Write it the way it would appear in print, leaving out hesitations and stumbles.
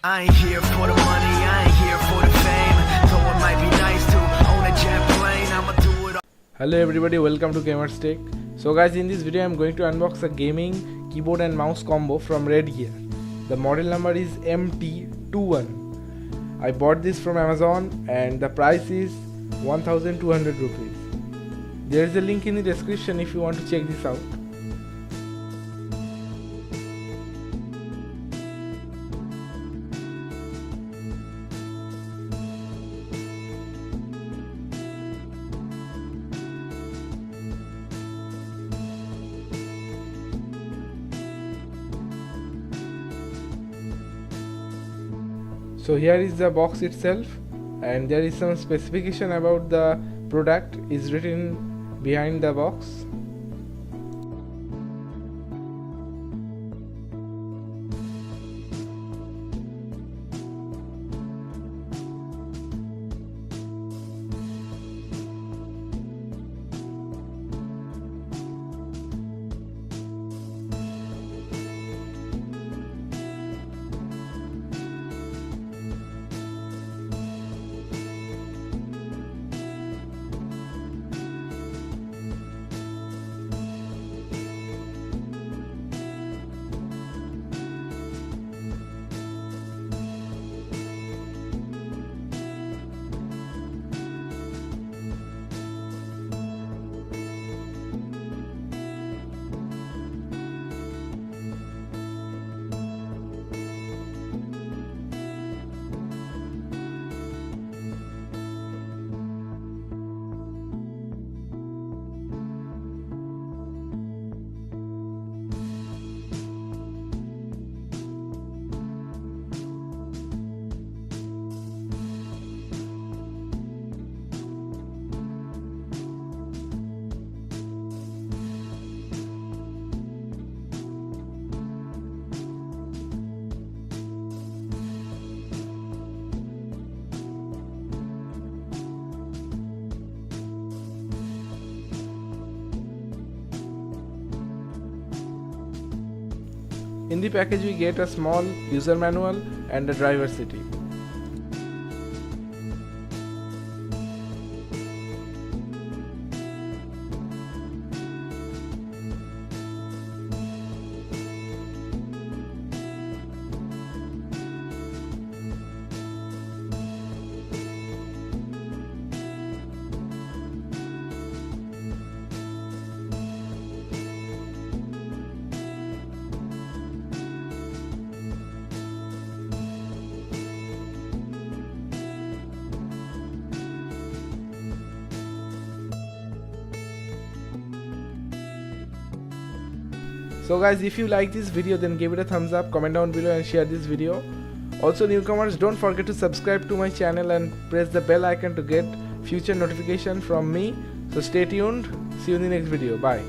I ain't here for the money, I ain't here for the fame. Though it might be nice to own a jet plane, I'ma do it all. Hello everybody, welcome to Gamers Tech. So guys, in this video I'm going to unbox a gaming keyboard and mouse combo from REDGEAR. The model number is MT21. I bought this from Amazon and the price is 1200 rupees. There is a link in the description if you want to check this out. So here is the box itself, and there is some specification about the product is written behind the box. In the package we get a small user manual and a driver CD. So guys, if you like this video, then give it a thumbs up, comment down below and share this video. Also newcomers, don't forget to subscribe to my channel and press the bell icon to get future notification from me. So stay tuned, see you in the next video, bye.